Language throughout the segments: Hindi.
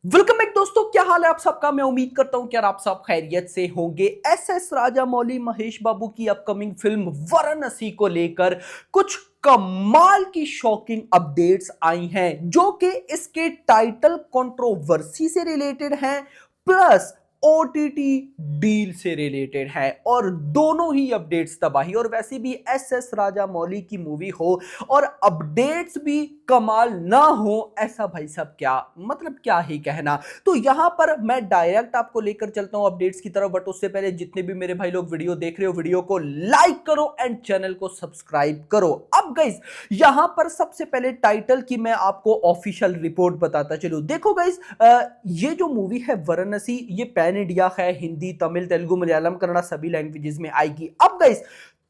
वेलकम बैक दोस्तों, क्या हाल है आप सबका। मैं उम्मीद करता हूं कि यार आप सब खैरियत से होंगे। एस राजामौली महेश बाबू की अपकमिंग फिल्म वाराणसी को लेकर कुछ कमाल की शॉकिंग अपडेट्स आई हैं जो कि इसके टाइटल कंट्रोवर्सी से रिलेटेड हैं, प्लस ओटीटी डील से रिलेटेड है। और दोनों ही अपडेट्स तबाही, और वैसे भी एस राजामौली की मूवी हो और अपडेट्स भी कमाल ना हो, ऐसा भाई साहब क्या मतलब, क्या ही कहना। तो यहां पर मैं डायरेक्ट आपको लेकर चलता हूं अपडेट्स की तरफ, बट उससे पहले जितने भी मेरे भाई लोग वीडियो देख रहे हो, वीडियो को लाइक करो एंड चैनल को सब्सक्राइब करो। अब गाइस, यहां पर सबसे पहले टाइटल की मैं आपको ऑफिशियल रिपोर्ट बताता चलूं। देखो गाइस, ये जो मूवी है वाराणसी, ये पैन इंडिया है, हिंदी, तमिल, तेलुगु, मलयालम, कन्नड़ा सभी लैंग्वेजेस में आएगी। अब गाइस,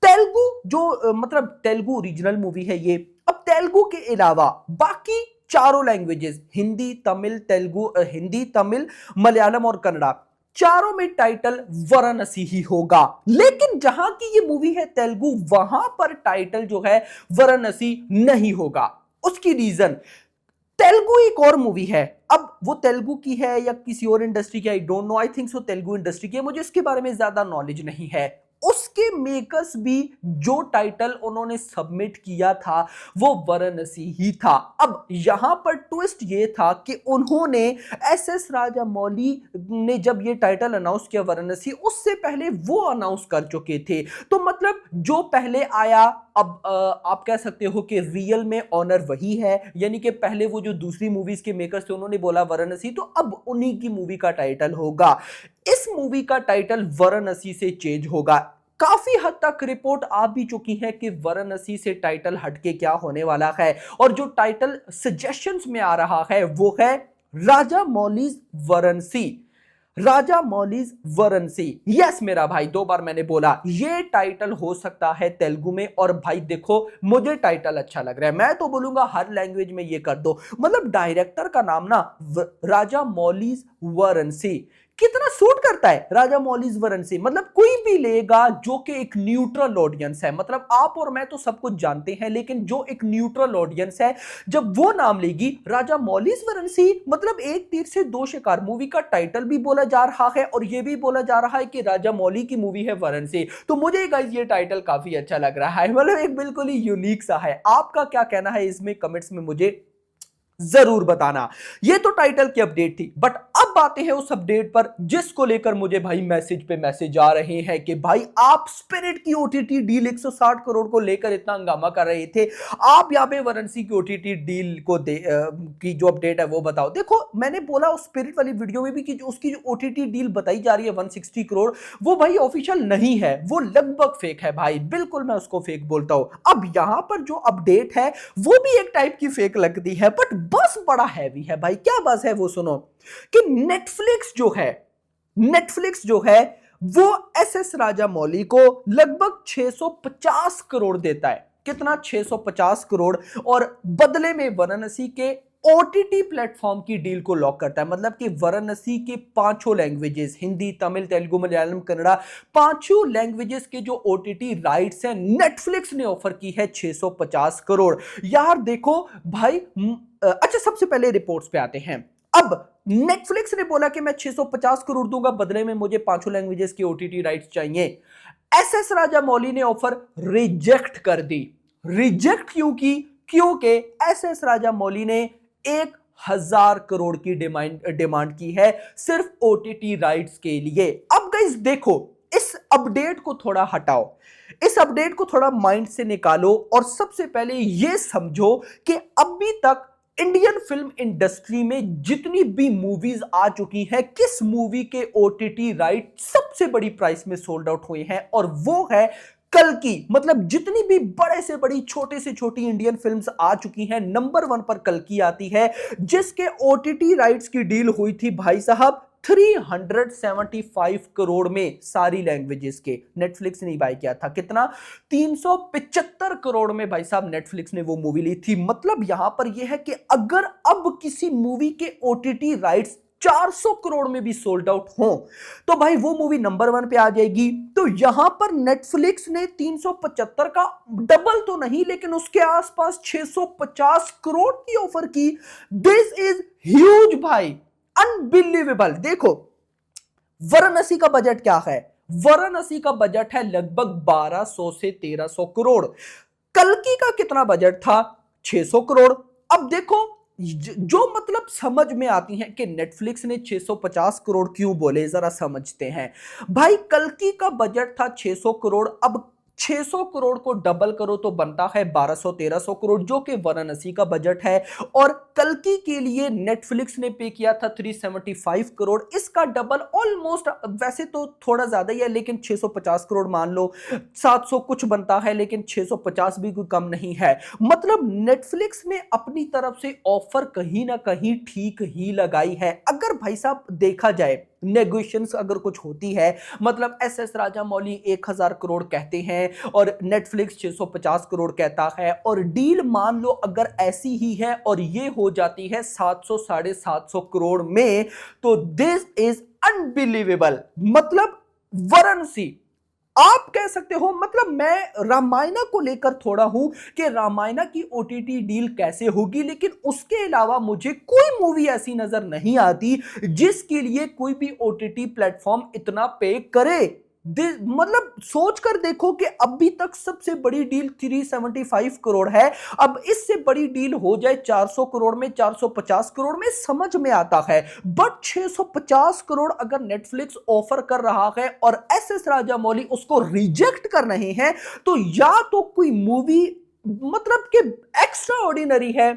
तेलुगु जो मतलब तेलुगु ओरिजिनल मूवी है ये। अब तेलुगु के अलावा बाकी चारों लैंग्वेजेस, हिंदी, तमिल, तेलुगु, हिंदी, तमिल, मलयालम और कन्नड़ा, चारों में टाइटल वाराणसी ही होगा। लेकिन जहां की ये मूवी है तेलुगु, वहां पर टाइटल जो है वाराणसी नहीं होगा। उसकी रीजन, तेलुगु एक और मूवी है। अब वो तेलुगु की है या किसी और इंडस्ट्री की, I don't know, I think so Telugu industry की है, मुझे इसके बारे में ज्यादा नॉलेज नहीं है। उसके मेकर्स भी जो टाइटल उन्होंने सबमिट किया था वो वाराणसी ही था। अब यहां पर ट्विस्ट ये था कि उन्होंने एस राजामौली ने जब ये टाइटल अनाउंस किया वाराणसी, उससे पहले वो अनाउंस कर चुके थे। तो मतलब जो पहले आया, अब आप कह सकते हो कि रियल में ऑनर वही है, यानी कि पहले वो जो दूसरी मूवीज के मेकर्स थे उन्होंने बोला वाराणसी, तो अब उन्हीं की मूवी का टाइटल होगा। इस मूवी का टाइटल वाराणसी से चेंज होगा। काफी हद तक रिपोर्ट आ भी चुकी है कि वाराणसी से टाइटल हटके क्या होने वाला है, और जो टाइटल सजेशंस में आ रहा है वो है राजा मौलीज वाराणसी। राजा मौलीज वाराणसी, यस मेरा भाई, दो बार मैंने बोला, ये टाइटल हो सकता है तेलुगु में। और भाई देखो, मुझे टाइटल अच्छा लग रहा है, मैं तो बोलूंगा हर लैंग्वेज में ये कर दो। मतलब डायरेक्टर का नाम ना राजा मौलीज वाराणसी कितना सूट करता है। राजा मौलीज वाराणसी मतलब कोई भी लेगा जो कि एक न्यूट्रल ऑडियंस है, मतलब आप और मैं तो सब कुछ जानते हैं, लेकिन जो एक न्यूट्रल ऑडियंस है जब वो नाम लेगी राजा मौलीज वाराणसी, मतलब एक तीर से दो शिकार। मूवी का टाइटल भी बोला जा रहा है और ये भी बोला जा रहा है कि राजा मौली की मूवी है वाराणसी। तो मुझे गाइस ये टाइटल काफी अच्छा लग रहा है, मतलब एक बिल्कुल ही यूनिक सा है। आपका क्या कहना है इसमें कमेंट्स में मुझे जरूर बताना। ये तो टाइटल की अपडेट थी, बट अब आते हैं उस अपडेट पर जिसको लेकर मुझे भाई मैसेज पे मैसेज आ रहे हैं कि भाई आप स्पिरिट की ओटीटी डील 160 करोड़ को लेकर इतना हंगामा कर रहे थे, आप यहां पे वाराणसी की ओटीटी डील को की जो अपडेट है वो बताओ। देखो, मैंने बोला उस स्पिरिट वाली वीडियो में भी कि उसकी जो ओटीटी डील बताई जा रही है 160 करोड़, वो भाई ऑफिशियल नहीं है, वो लगभग फेक है भाई, बिल्कुल मैं उसको फेक बोलता हूं। अब यहां पर जो अपडेट है वो भी एक टाइप की फेक लगती है, बट बस बड़ा हैवी है भाई। क्या बस है वो सुनो, कि नेटफ्लिक्स जो है वो एस राजामौली को लगभग 650 करोड़ देता है। कितना? 650 करोड़। और बदले में वाराणसी के ओटीटी प्लेटफॉर्म की डील को लॉक करता है। मतलब कि वाराणसी के पांचों लैंग्वेजेस, हिंदी, तमिल, तेलुगु, मलयालम, कन्नड़ा, पांचों लैंग्वेजेस के जो ओटीटी राइट्स हैं नेटफ्लिक्स ने ऑफर की है 650 करोड़। यार देखो भाई, अच्छा सबसे पहले रिपोर्ट्स पे आते हैं। अब नेटफ्लिक्स ने बोला कि मैं 650 करोड़ दूंगा, बदले में मुझे पांचों लैंग्वेजेस की ओटीटी राइट्स चाहिए। एस राजामौली ने ऑफर रिजेक्ट कर दी। रिजेक्ट क्यों की? क्योंकि एस राजामौली ने 1,000 करोड़ की डिमांड की है सिर्फ ओटीटी राइट्स के लिए। अब गाइस देखो, इस अपडेट को थोड़ा हटाओ, इस अपडेट को थोड़ा माइंड से निकालो, और सबसे पहले यह समझो कि अभी तक इंडियन फिल्म इंडस्ट्री में जितनी भी मूवीज आ चुकी हैं, किस मूवी के ओटीटी राइट सबसे बड़ी प्राइस में सोल्ड आउट हुए हैं, और वो है कल्कि। मतलब जितनी भी बड़े से बड़ी, छोटे से छोटी इंडियन फिल्म्स आ चुकी हैं, नंबर 1 पर कल्कि आती है, जिसके ओटीटी राइट्स की डील हुई थी भाई साहब 375 करोड़ में, सारी लैंग्वेजेस के। नेटफ्लिक्स ने बाय किया था कितना? 375 करोड़ में भाई साहब नेटफ्लिक्स ने वो मूवी ली थी। मतलब यहां पर यह है कि अगर अब किसी मूवी के ओटीटी राइट्स 400 करोड़ में भी सोल्ड आउट हो तो भाई वो मूवी नंबर 1 पे आ जाएगी। तो यहां पर नेटफ्लिक्स ने 375 का डबल तो नहीं, लेकिन उसके आसपास 650 करोड़ की ऑफर की। दिस इज ह्यूज भाई। अनबिलीवेबल। देखो वाराणसी का बजट क्या है, वाराणसी का बजट है लगभग 1200 से 1300 करोड़। कल्कि का कितना बजट था, 600 करोड़। अब देखो जो मतलब समझ में आती है कि नेटफ्लिक्स ने 650 करोड़ क्यों बोले, जरा समझते हैं। भाई कल्कि का बजट था 600 करोड़, अब 600 करोड़ को डबल करो तो बनता है 1200-1300 करोड़, जो कि वाराणसी का बजट है। और कल्कि के लिए नेटफ्लिक्स ने पे किया था 375 करोड़, इसका डबल ऑलमोस्ट, वैसे तो थोड़ा ज्यादा ही है लेकिन 650 करोड़ मान लो, 700 कुछ बनता है लेकिन 650 भी कोई कम नहीं है। मतलब नेटफ्लिक्स ने अपनी तरफ से ऑफर कहीं ना कहीं ठीक ही लगाई है। अगर भाई साहब देखा जाए नेगोशिएशंस अगर कुछ होती है, मतलब एस एस राजामौली 1000 करोड़ कहते हैं और नेटफ्लिक्स 650 करोड़ कहता है, और डील मान लो अगर ऐसी ही है और ये हो जाती है 700 750 करोड़ में, तो दिस इज अनबिलीवेबल। मतलब वाराणसी आप कह सकते हो, मतलब मैं रामायणा को लेकर थोड़ा हूं कि रामायणा की ओटीटी डील कैसे होगी, लेकिन उसके अलावा मुझे कोई मूवी ऐसी नजर नहीं आती जिसके लिए कोई भी ओटीटी प्लेटफॉर्म इतना पे करे। मतलब सोच कर देखो कि अभी तक सबसे बड़ी डील 375 करोड़ है, अब इससे बड़ी डील हो जाए 400 करोड़ में, 450 करोड़ में, समझ में आता है। बट 650 करोड़ अगर नेटफ्लिक्स ऑफर कर रहा है और एस एस राजामौली उसको रिजेक्ट कर रहे हैं, तो या तो कोई मूवी मतलब कि एक्स्ट्रा ऑर्डिनरी है,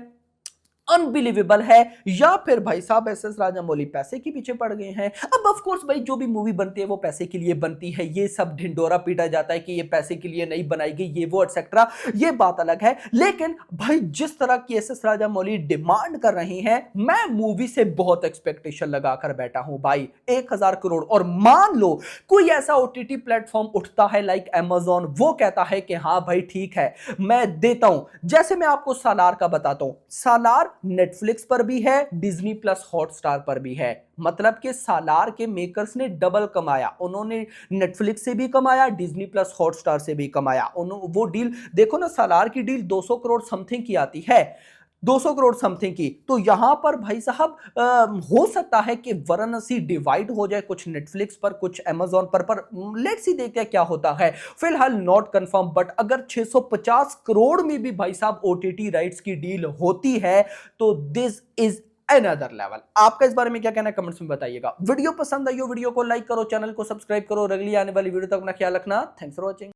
अनबिलीवेबल है, या फिर भाई साहब एस एस राजामौली पैसे के पीछे पड़ गए हैं। अब ऑफ कोर्स भाई जो भी मूवी बनती है वो पैसे के लिए बनती है, ये सब ढिंडोरा पीटा जाता है कि ये पैसे के लिए नहीं बनाई गई, ये वो एटसेट्रा, ये बात अलग है। लेकिन भाई जिस तरह की एस एस राजामौली डिमांड कर रहे हैं, मैं मूवी से बहुत एक्सपेक्टेशन लगाकर बैठा हूं भाई। 1000 करोड़, और मान लो कोई ऐसा ओटीटी प्लेटफॉर्म उठता है लाइक अमेजॉन, वो कहता है कि हाँ भाई ठीक है मैं देता हूं। जैसे मैं आपको सालार का बताता हूं, सालार नेटफ्लिक्स पर भी है, डिज्नी प्लस हॉटस्टार पर भी है। मतलब कि सालार के मेकर्स ने डबल कमाया, उन्होंने नेटफ्लिक्स से भी कमाया, डिज्नी प्लस हॉटस्टार से भी कमाया। वो डील देखो ना, सालार की डील 200 करोड़ समथिंग की आती है, 200 करोड़ समथिंग की। तो यहां पर भाई साहब हो सकता है कि वाराणसी डिवाइड हो जाए, कुछ नेटफ्लिक्स पर कुछ अमेजॉन पर लेट्स सी देखते हैं क्या होता है। फिलहाल नॉट कंफर्म, बट अगर 650 करोड़ में भी भाई साहब ओटीटी राइट्स की डील होती है, तो दिस इज अनदर लेवल। आपका इस बारे में क्या कहना है कमेंट्स में बताइएगा। वीडियो पसंद आई हो वीडियो को लाइक करो, चैनल को सब्सक्राइब करो, और अगली आने वाली वीडियो तक अपना ख्याल रखना। Thanks for watching.